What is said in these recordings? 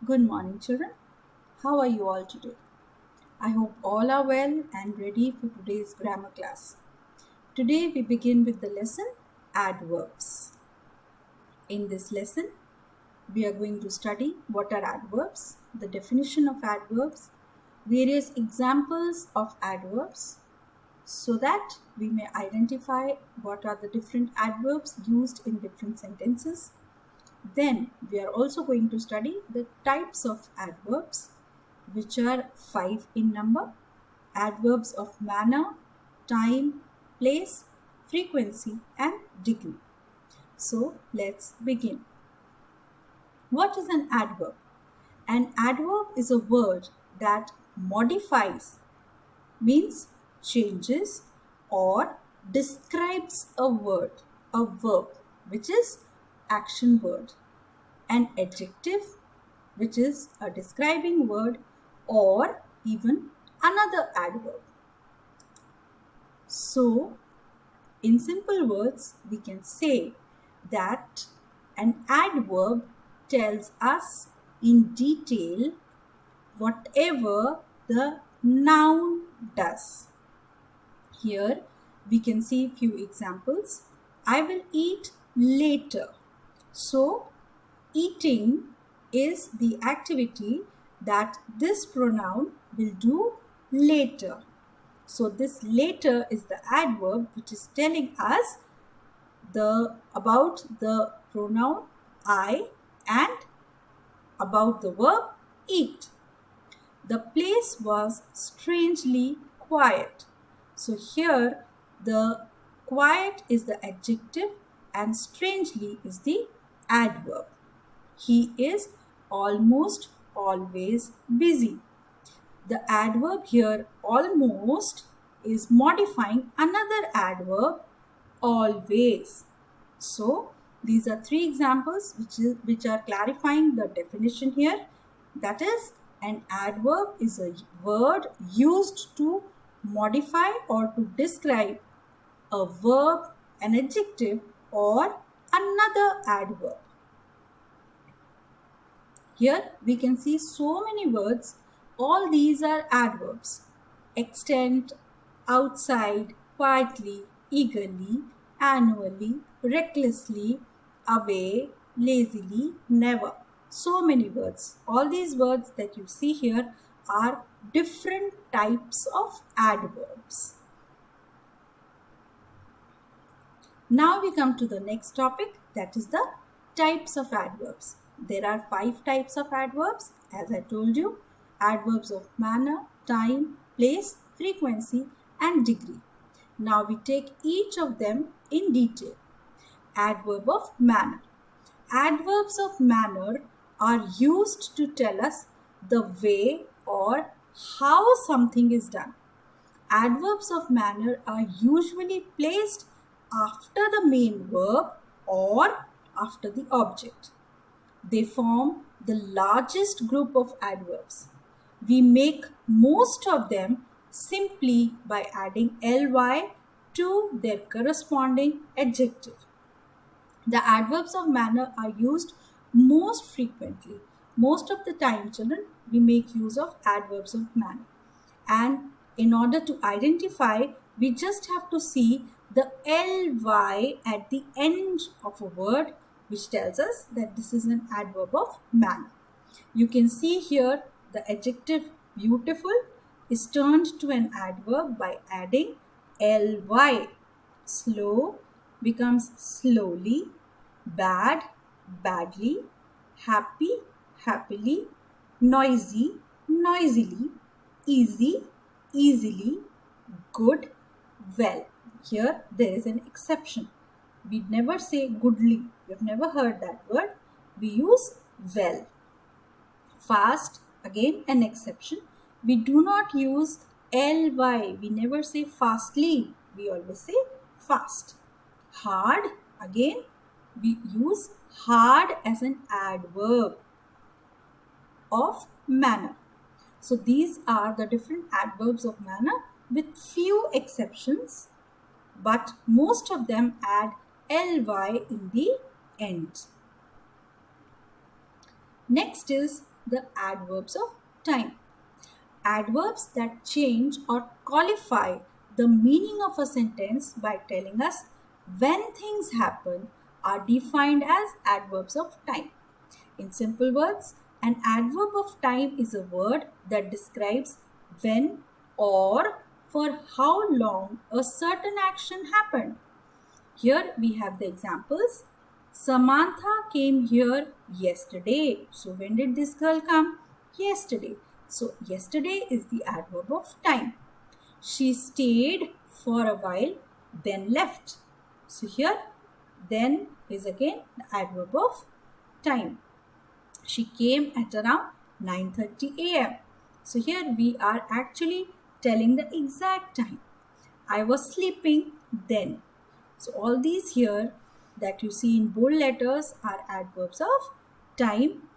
Good morning, children. How are you all today? I hope all are well and ready for today's grammar class. Today we begin with the lesson Adverbs. In this lesson, we are going to study what are adverbs, the definition of adverbs, various examples of adverbs, so that we may identify what are the different adverbs used in different sentences. Then we are also going to study the types of adverbs, which are five in number: adverbs of manner, time, place, frequency, and degree. So let's begin. What is an adverb? An adverb is a word that modifies, means changes, or describes a word, a verb, which is action word, an adjective, which is a describing word, or even another adverb. So, in simple words, we can say that an adverb tells us in detail whatever the noun does. Here we can see few examples. I will eat later. So, eating is the activity that this pronoun will do later. So this later is the adverb which is telling us about the pronoun I and about the verb eat. The place was strangely quiet. So here the quiet is the adjective and strangely is the adverb. He is almost always busy. The adverb here almost is modifying another adverb always. So these are three examples which are clarifying the definition here. That is, an adverb is a word used to modify or to describe a verb, an adjective, or another adverb. Here we can see so many words. All these are adverbs. Extent, outside, quietly, eagerly, annually, recklessly, away, lazily, never. So many words. All these words that you see here are different types of adverbs. Now we come to the next topic, that is the types of adverbs. There are five types of adverbs, as I told you: adverbs of manner, time, place, frequency, and degree. Now we take each of them in detail. Adverb of manner. Adverbs of manner are used to tell us the way or how something is done. Adverbs of manner are usually placed after the main verb or after the object. They form the largest group of adverbs. We make most of them simply by adding ly to their corresponding adjective. The adverbs of manner are used most frequently. Most of the time, children, we make use of adverbs of manner. And in order to identify, we just have to see the ly at the end of a word, which tells us that this is an adverb of manner. You can see here the adjective beautiful is turned to an adverb by adding ly. Slow becomes slowly, bad, badly, happy, happily, noisy, noisily, easy, easily, good, well. Here there is an exception. We never say goodly. We have never heard that word. We use well. Fast, again an exception. We do not use ly. We never say fastly. We always say fast. Hard, again we use hard as an adverb of manner. So these are the different adverbs of manner with few exceptions, but most of them add ly in the end. Next is the adverbs of time. Adverbs that change or qualify the meaning of a sentence by telling us when things happen are defined as adverbs of time. In simple words, an adverb of time is a word that describes when or for how long a certain action happened. Here we have the examples. Samantha came here yesterday. So when did this girl come? Yesterday. So yesterday is the adverb of time. She stayed for a while, then left. So here, then is again the adverb of time. She came at around 9:30 a.m. So here we are actually telling the exact time. I was sleeping then. So all these here that you see in bold letters are adverbs of time.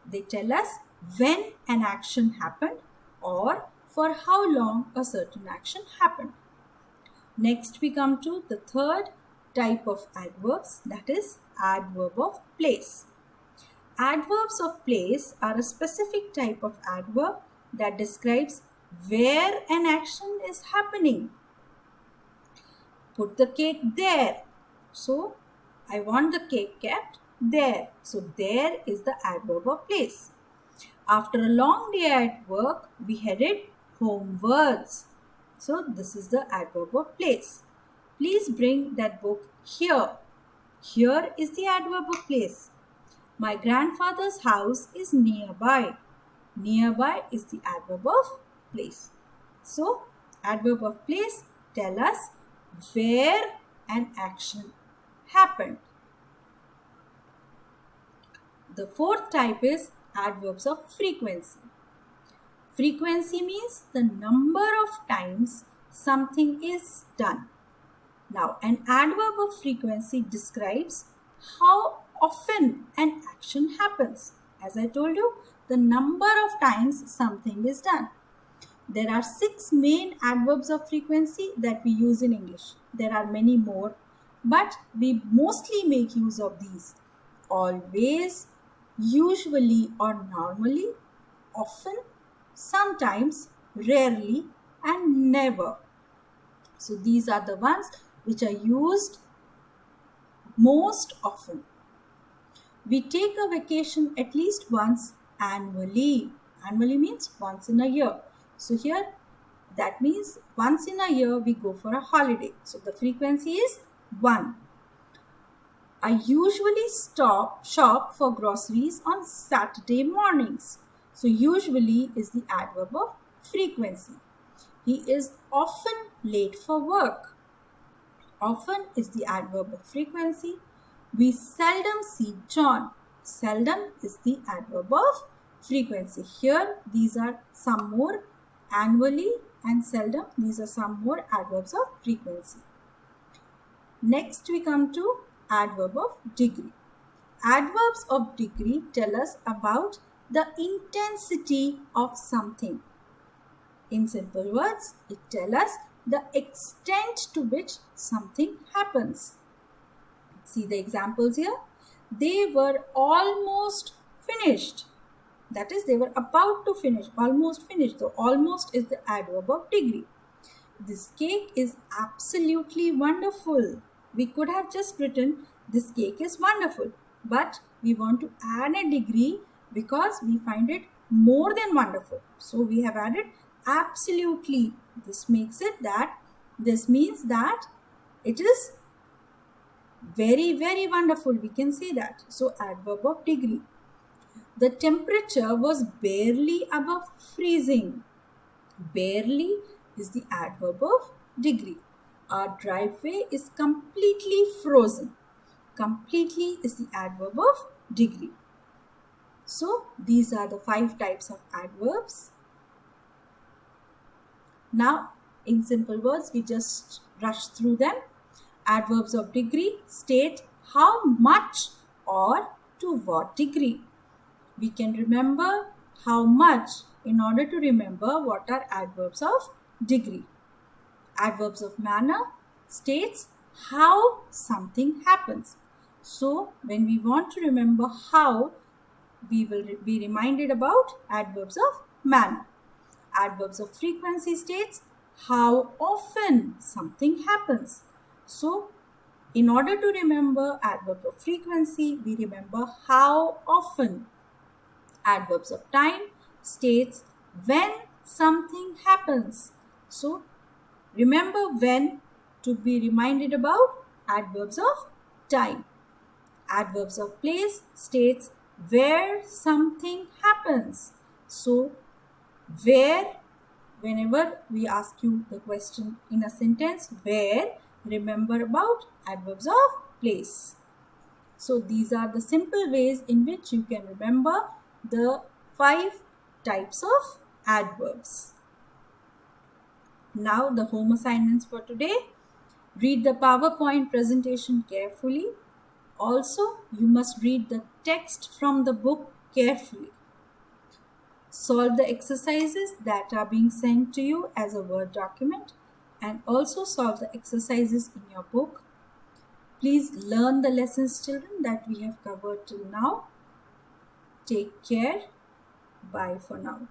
They tell us when an action happened or for how long a certain action happened. Next we come to the third type of adverbs, that is adverb of place. Adverbs of place are a specific type of adverb that describes where an action is happening. Put the cake there. So, I want the cake kept there. So, there is the adverb of place. After a long day at work, we headed homewards. So, this is the adverb of place. Please bring that book here. Here is the adverb of place. My grandfather's house is nearby. Nearby is the adverb of place. So, adverb of place tell us where an action happened. The fourth type is adverbs of frequency. Frequency means the number of times something is done. Now, an adverb of frequency describes how often an action happens. As I told you, the number of times something is done. There are 6 main adverbs of frequency that we use in English. There are many more, but we mostly make use of these. Always, usually or normally, often, sometimes, rarely, and never. So these are the ones which are used most often. We take a vacation at least once annually. Annually means once in a year. So here that means once in a year we go for a holiday. So the frequency is 1. I usually shop for groceries on Saturday mornings. So usually is the adverb of frequency. He is often late for work. Often is the adverb of frequency. We seldom see John. Seldom is the adverb of frequency. Here these are some more. Annually and seldom, these are some more adverbs of frequency. Next we come to adverb of degree. Adverbs of degree tell us about the intensity of something. In simple words, it tells us the extent to which something happens. See the examples here. They were almost finished. That is, they were about to finish, almost finished. So, almost is the adverb of degree. This cake is absolutely wonderful. We could have just written, this cake is wonderful. But we want to add a degree because we find it more than wonderful. So, we have added absolutely. This means that it is very, very wonderful. We can say that. So, adverb of degree. The temperature was barely above freezing. Barely is the adverb of degree. Our driveway is completely frozen. Completely is the adverb of degree. So, these are the 5 types of adverbs. Now, in simple words, we just rush through them. Adverbs of degree state how much or to what degree. We can remember how much in order to remember what are adverbs of degree. Adverbs of manner states how something happens. So, when we want to remember how, we will be reminded about adverbs of manner. Adverbs of frequency states how often something happens. So, in order to remember adverb of frequency, we remember how often. Adverbs of time states when something happens. So, remember when to be reminded about adverbs of time. Adverbs of place states where something happens. So, where, whenever we ask you the question in a sentence, where, remember about adverbs of place. So, these are the simple ways in which you can remember the 5 types of adverbs. Now, the home assignments for today. Read the PowerPoint presentation carefully. Also, you must read the text from the book carefully. Solve the exercises that are being sent to you as a Word document, and also solve the exercises in your book. Please learn the lessons, children, that we have covered till now. Take care. Bye for now.